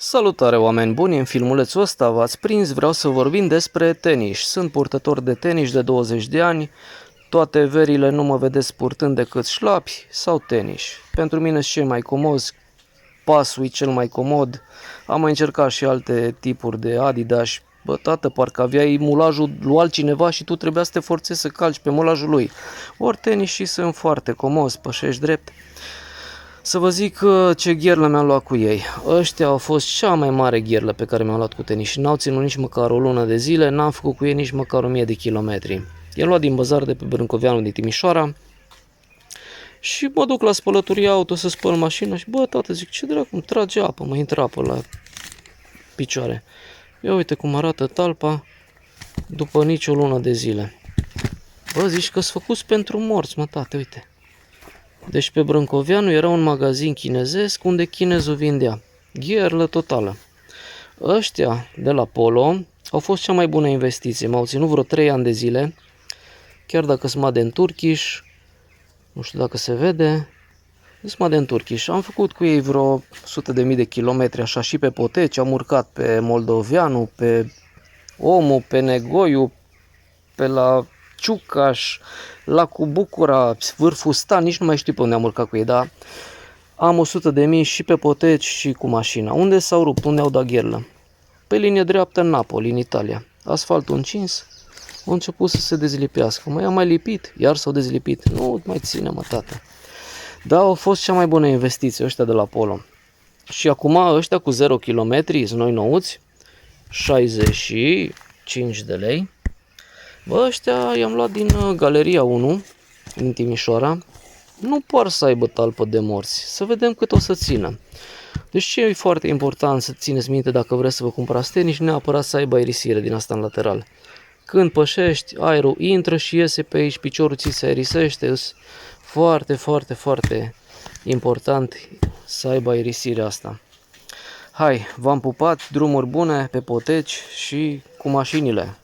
Salutare oameni buni, în filmulețul ăsta v-ați prins, vreau să vorbim despre tenis. Sunt purtător de tenis de 20 de ani, toate verile nu mă vedeți purtând decât șlapi sau tenis. Pentru mine sunt cei mai comozi, pasul e cel mai comod, am mai încercat și alte tipuri de Adidas. Bă, tată, parcă aveai mulajul lui altcineva și tu trebuia să te forțezi să calci pe mulajul lui. Ori tenisii sunt foarte comozi, pășești drept. Să vă zic ce gherlă mi-am luat cu ei. Ăștia au fost cea mai mare gherlă pe care mi-am luat cu tenis și n-au ținut nici măcar o lună de zile, n-am făcut cu ei nici măcar 1000 de kilometri. I-am luat din bazar de pe Brâncoveanu din Timișoara și mă duc la spălătoria auto să spăl mașina și bă, tată, zic, ce dracu, îmi trage apă, mă intră apă la picioare. Ia uite cum arată talpa după nicio lună de zile. Bă, zici că-s făcuți pentru morți, mă, tate, uite. Deci pe Brâncoveanu era un magazin chinezesc unde chinezul vindea. Gherlă totală. Ăștia de la Polo au fost cea mai bună investiție. M-au ținut vreo 3 ani de zile. Chiar dacă sunt made în Turkish. Nu știu dacă se vede. Sunt made în Turkish. Am făcut cu ei vreo 100.000 de kilometri așa și pe Poteci. Am urcat pe Moldoveanu, pe Omu, pe Negoiu, pe la Ciucaș, la Bucura, Vârful Stan, nici nu mai știu pe unde am urcat cu ei, dar am 100.000 și pe Poteci și cu mașina. Unde s-au rupt? Unde au dat gherlă? Pe linie dreaptă în Napoli, în Italia. Asfaltul încins, au început să se dezlipească. Mai am mai lipit, iar s-au dezlipit. Nu mai ține, mă, tată. Da, au fost cea mai bună investiție ăștia de la Polo. Și acum ăștia cu 0 km, sunt noi nouți, 65 de lei. Bă, ăștia i-am luat din Galeria 1, din Timișoara. Nu par să aibă talpă de morți. Să vedem cât o să țină. Deci ce e foarte important să țineți minte dacă vreți să vă cumpărați tenis, neapărat să aibă aerisire din asta în lateral. Când pășești, aerul intră și iese pe aici, piciorul ți se aerisește. Foarte, foarte, foarte important să aibă aerisirea asta. Hai, v-am pupat, drumuri bune pe Poteci și cu mașinile.